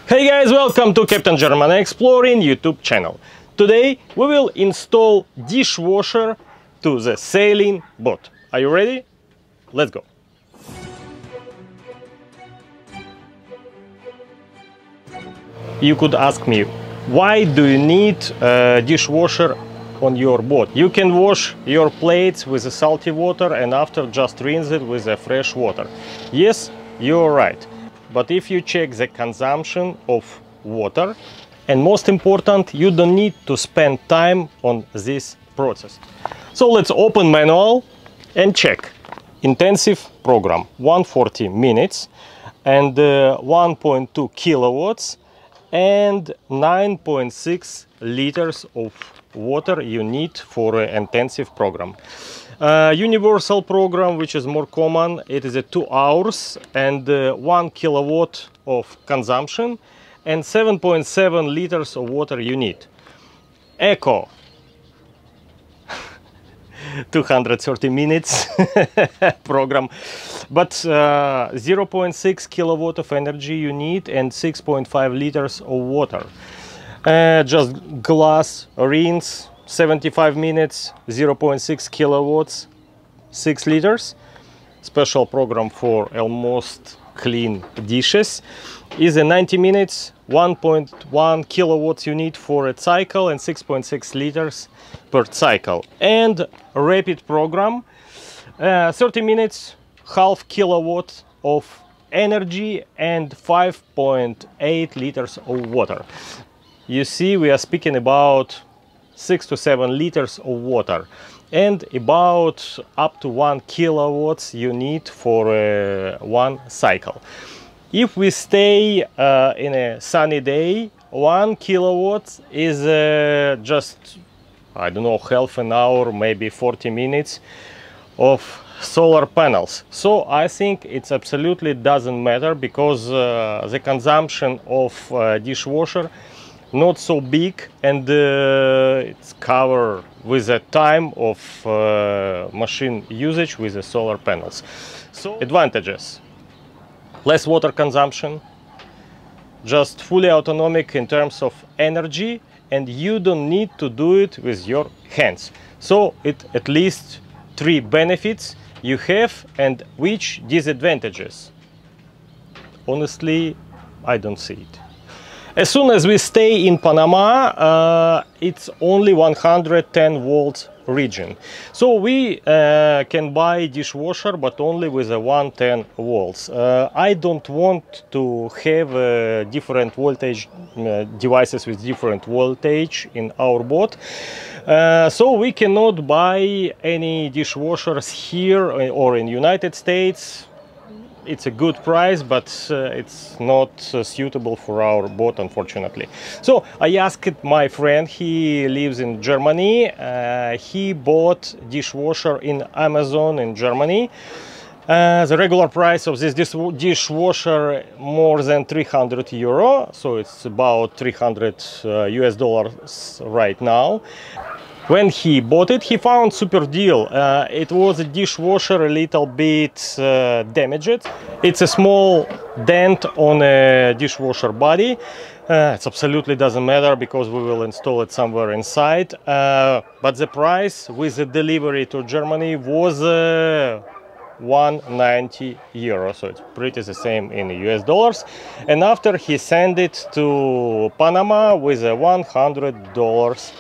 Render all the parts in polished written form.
Hey guys, welcome to Captain German Exploring YouTube channel. Today we will install dishwasher to the sailing boat. Are you ready? Let's go. You could ask me, why do you need a dishwasher on your boat? You can wash your plates with the salty water and after just rinse it with the fresh water. Yes, you're right. But if you check the consumption of water, and most important, you don't need to spend time on this process. So let's open manual and check. Intensive program, 140 minutes and 1.2 kilowatts and 9.6 liters of water you need for an intensive program. Universal program, which is more common, it is a 2 hours and 1 kilowatt of consumption and 7.7 liters of water you need. Eco 230 minutes program, but 0.6 kilowatt of energy you need and 6.5 liters of water. Just glass rinse, 75 minutes, 0.6 kilowatts, 6 liters. Special program for almost clean dishes is a 90 minutes, 1.1 kilowatts you need for a cycle and 6.6 liters per cycle. And a rapid program, 30 minutes, half kilowatt of energy and 5.8 liters of water. You see, we are speaking about 6 to 7 liters of water and about up to 1 kilowatts you need for one cycle. If we stay in a sunny day, 1 kilowatt is just, I don't know, half an hour, maybe 40 minutes of solar panels. So I think it absolutely doesn't matter because the consumption of dishwasher not so big and it's covered with the time of machine usage with the solar panels. So advantages: less water consumption, just fully autonomic in terms of energy, and you don't need to do it with your hands. So it at least 3 benefits you have. And which disadvantages? Honestly, I don't see it. As soon as we stay in Panama, it's only 110 volts region. So we can buy dishwasher, but only with a 110 volts. I don't want to have different voltage devices with different voltage in our boat. So we cannot buy any dishwashers here or in United States. It's a good price, but it's not suitable for our boat, unfortunately. So I asked my friend, he lives in Germany. He bought dishwasher in Amazon in Germany. The regular price of this dishwasher more than 300 euro, so it's about 300 US dollars right now. When he bought it, he found super deal. It was a dishwasher a little bit damaged. It's a small dent on a dishwasher body. It absolutely doesn't matter because we will install it somewhere inside. But the price with the delivery to Germany was 190 euro, so it's pretty the same in US dollars. And after he sent it to Panama with $100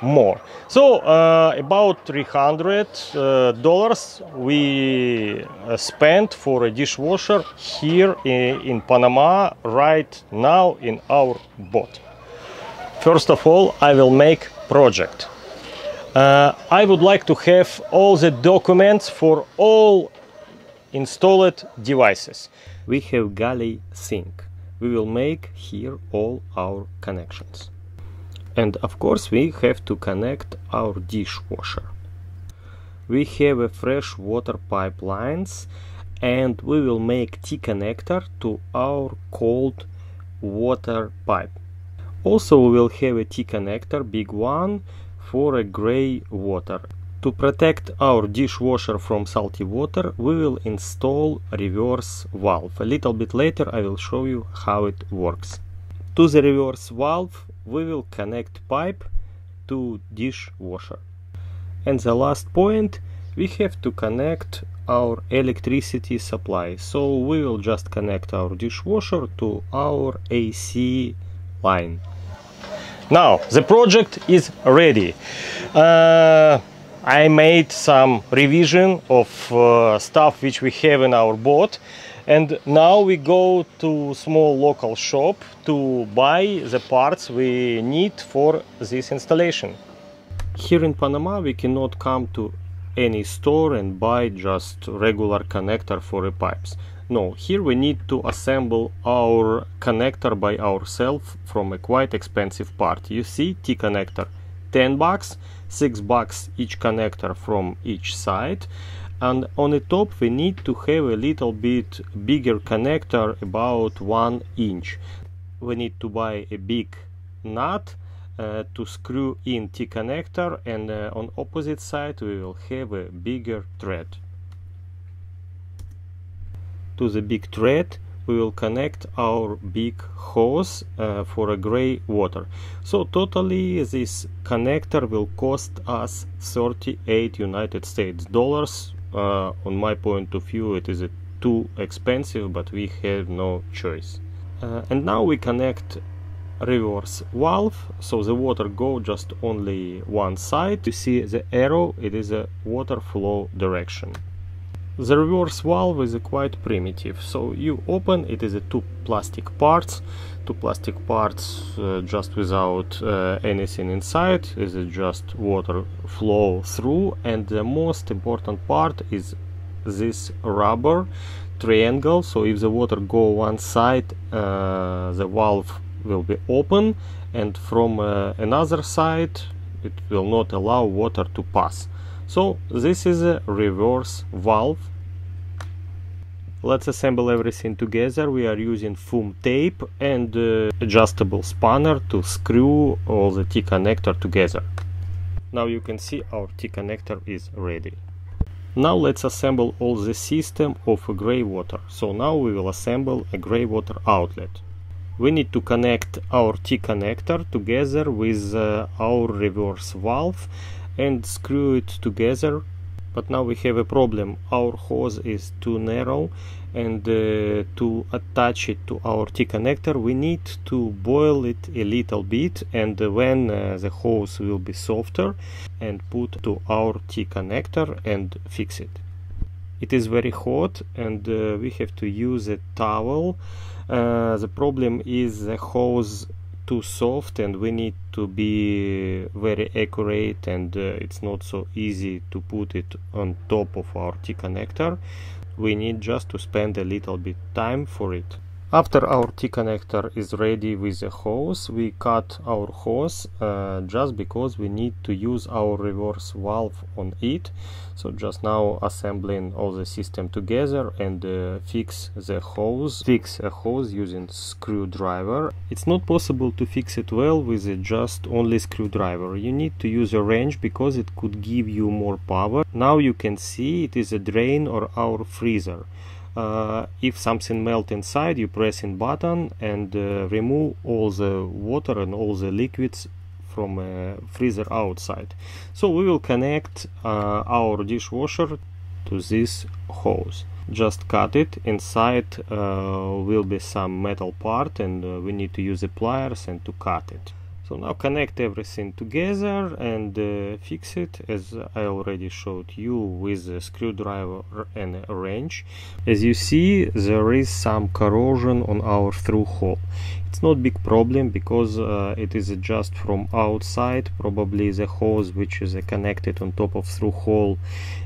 more. So about $300 we spent for a dishwasher here in Panama right now in our boat. First of all, I will make project. I would like to have all the documents for all installed devices. We have Galley sink. We will make here all our connections. And of course we have to connect our dishwasher. We have a fresh water pipelines and we will make T-connector to our cold water pipe. Also we will have a T-connector, big one, for a gray water. To protect our dishwasher from salty water, we will install reverse valve. A little bit later I will show you how it works. To the reverse valve we will connect pipe to dishwasher. And the last point, we have to connect our electricity supply. So we will just connect our dishwasher to our AC line. Now the project is ready. I made some revision of stuff which we have in our boat, and now we go to small local shop to buy the parts we need for this installation. Here in Panama we cannot come to any store and buy just regular connector for the pipes. No, here we need to assemble our connector by ourselves from a quite expensive part. You see, T-connector, $10, $6 each connector from each side, and on the top we need to have a little bit bigger connector, about 1 inch. We need to buy a big nut to screw in T-connector, and on opposite side we will have a bigger thread. To the big thread we will connect our big hose for a gray water. So totally this connector will cost us 38 United States dollars. On my point of view it is too expensive, but we have no choice. And now we connect reverse valve, so the water go just only one side. You see the arrow, it is a water flow direction. The reverse valve is quite primitive, so you open, it is two plastic parts just without anything inside. Is just water flow through, and the most important part is this rubber triangle. So if the water go one side, the valve will be open, and from another side it will not allow water to pass. So this is a reverse valve. Let's assemble everything together. We are using foam tape and adjustable spanner to screw all the T-connector together. Now you can see our T-connector is ready. Now let's assemble all the system of a gray water. So now we will assemble a gray water outlet. We need to connect our T-connector together with our reverse valve and screw it together. But now we have a problem. Our hose is too narrow, and to attach it to our T-connector we need to boil it a little bit, and when the hose will be softer, and put to our T-connector and fix it. It is very hot, and we have to use a towel. The problem is the hose too soft, and we need to be very accurate, and it's not so easy to put it on top of our T-connector. We need just to spend a little bit time for it. After our T-connector is ready with the hose, we cut our hose just because we need to use our reverse valve on it. So just now assembling all the system together and fix a hose using screwdriver. It's not possible to fix it well with just only screwdriver. You need to use a wrench because it could give you more power. Now you can see it is a drain or our freezer. If something melts inside, you press in button and remove all the water and all the liquids from freezer outside. So we will connect our dishwasher to this hose. Just cut it. Inside will be some metal part, and we need to use the pliers and to cut it. So now connect everything together and fix it, as I already showed you, with a screwdriver and a wrench. As you see, there is some corrosion on our through hole. It's not big problem because it is just from outside. Probably the hose which is connected on top of through hole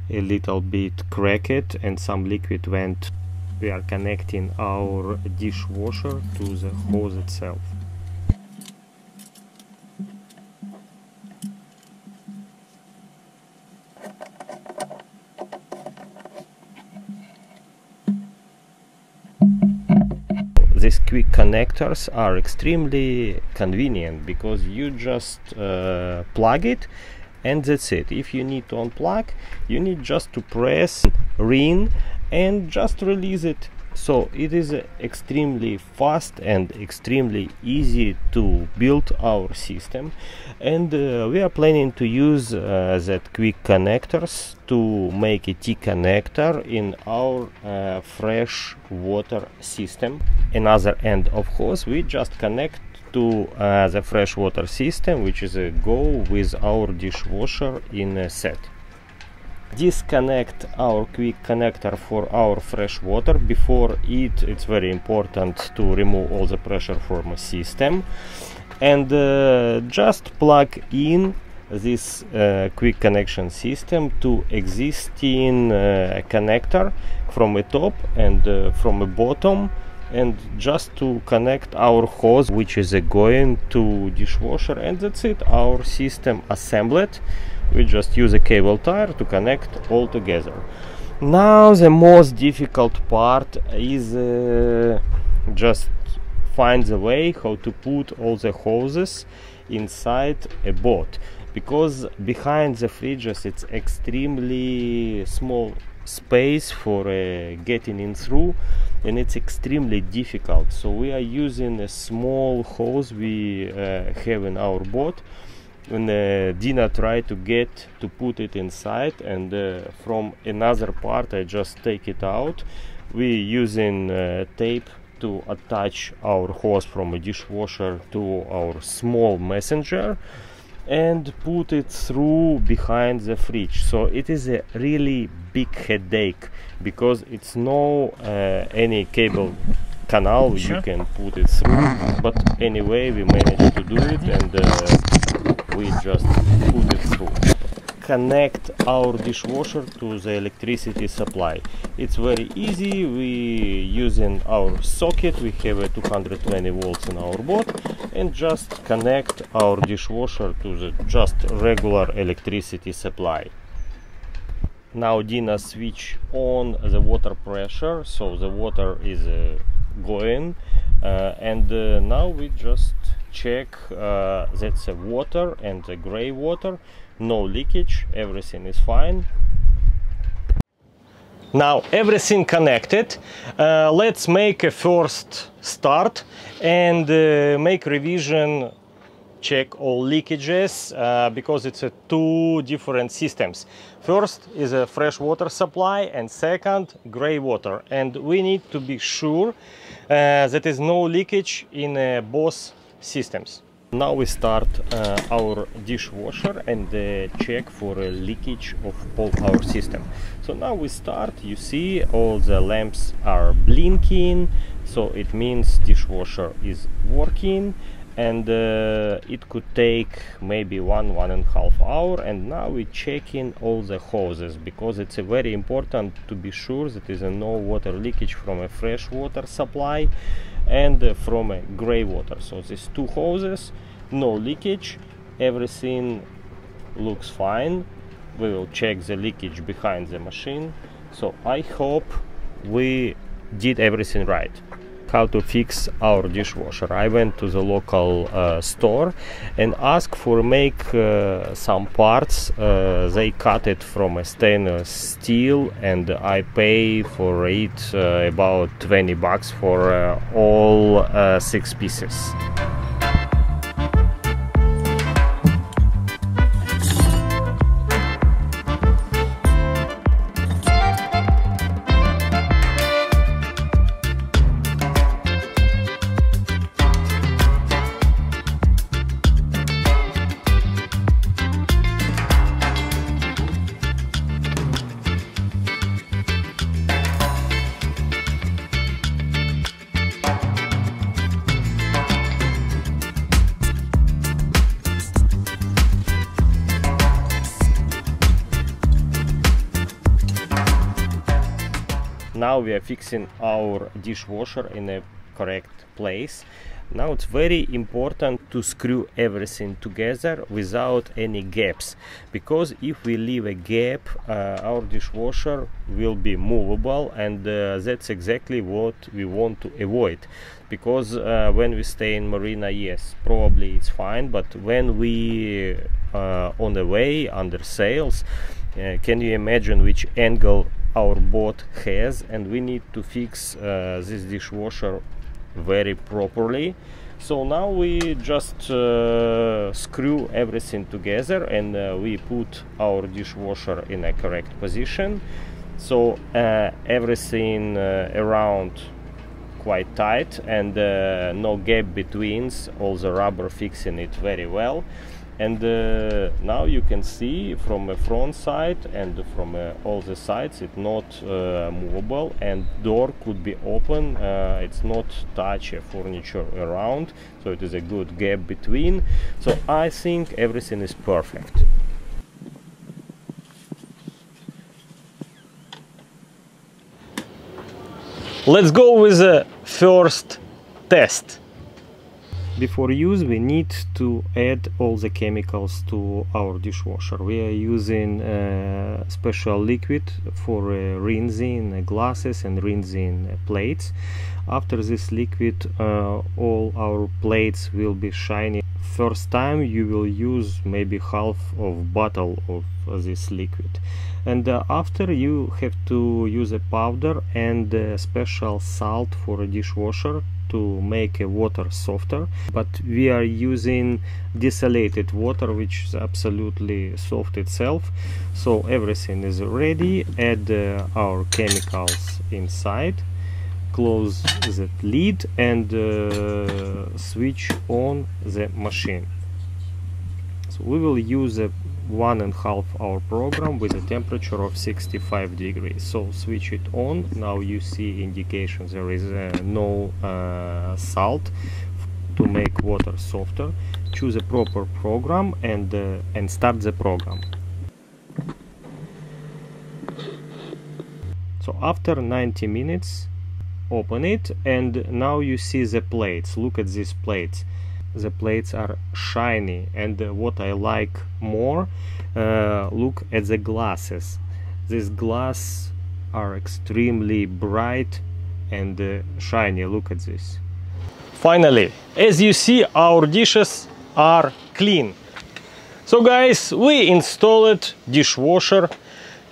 a little bit cracked and some liquid went. We are connecting our dishwasher to the hose itself. These quick connectors are extremely convenient because you just plug it and that's it. If you need to unplug, you need just to press ring and just release it So it is extremely fast and extremely easy to build our system, and we are planning to use that quick connectors to make a T connector in our fresh water system. Another end, of course, we just connect to the freshwater system, which is a go with our dishwasher in a set. Disconnect our quick connector for our fresh water. Before it's very important to remove all the pressure from the system, and just plug in this quick connection system to existing connector from the top and from the bottom, and just to connect our hose, which is going to dishwasher, and that's it, our system assembled. We just use a cable tire to connect all together. Now the most difficult part is just find the way how to put all the hoses inside a boat, because behind the fridges it's extremely small space for getting in through, and it's extremely difficult. So we are using a small hose we have in our boat, and Dina tried to put it inside, and from another part I just take it out. We using tape to attach our hose from a dishwasher to our small messenger and put it through behind the fridge. So it is a really big headache, because it's no any cable canal you can put it through, but anyway we managed to do it, and we just put it through. Connect our dishwasher to the electricity supply. It's very easy. We using our socket, we have a 220 volts in our boat, and just connect our dishwasher to the just regular electricity supply. Now Dina switch on the water pressure, so the water is going, and now we just check that's the water and the gray water, no leakage, everything is fine. Now everything connected. Let's make a first start and make revision, check all leakages, because it's two different systems. First is a fresh water supply, and second gray water, and we need to be sure that is no leakage in both systems. Now we start our dishwasher and check for a leakage of all our system. So now we start, you see all the lamps are blinking, so it means dishwasher is working, and it could take maybe 1.5 hours. And now we check in all the hoses, because it's very important to be sure that there is no water leakage from a fresh water supply and from a gray water. So these two hoses, no leakage, everything looks fine. We will check the leakage behind the machine. So I hope we did everything right. How to fix our dishwasher? I went to the local store and asked for make some parts. They cut it from a stainless steel, and I pay for it about 20 bucks for all 6 pieces. Now we are fixing our dishwasher in a correct place. Now it's very important to screw everything together without any gaps, because if we leave a gap, our dishwasher will be movable, and that's exactly what we want to avoid. Because when we stay in marina, yes, probably it's fine, but when we on the way under sails, can you imagine which angle our boat has, and we need to fix this dishwasher very properly. So now we just screw everything together, and we put our dishwasher in a correct position. So everything around quite tight, and no gap between, all the rubber fixing it very well. And now you can see from the front side and from all the sides it's not movable, and door could be open. It's not touch furniture around, so it is a good gap between. So I think everything is perfect. Let's go with the first test. Before use, we need to add all the chemicals to our dishwasher. We are using special liquid for rinsing glasses and rinsing plates. After this liquid, all our plates will be shiny. First time you will use maybe half of bottle of this liquid, and after you have to use a powder and special salt for a dishwasher to make a water softer. But we are using desalinated water, which is absolutely soft itself. So everything is ready. Add our chemicals inside, close the lid, and switch on the machine. So we will use a 1.5 hour program with a temperature of 65 degrees. So switch it on. Now you see indications there is no salt to make water softer. Choose a proper program and start the program. So after 90 minutes, open it, and now you see the plates. Look at these plates. The plates are shiny, and what I like more, look at the glasses. These glasses are extremely bright and shiny. Look at this. Finally, as you see, our dishes are clean. So guys, we installed dishwasher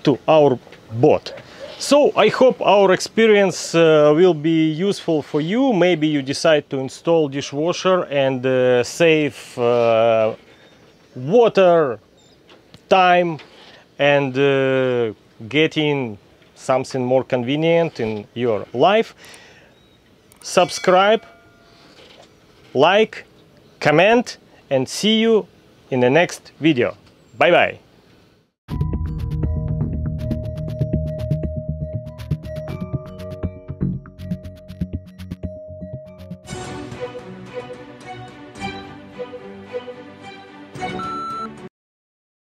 to our boat. So I hope our experience will be useful for you. Maybe you decide to install dishwasher and save water, time, and getting something more convenient in your life. Subscribe, like, comment, and see you in the next video. Bye bye.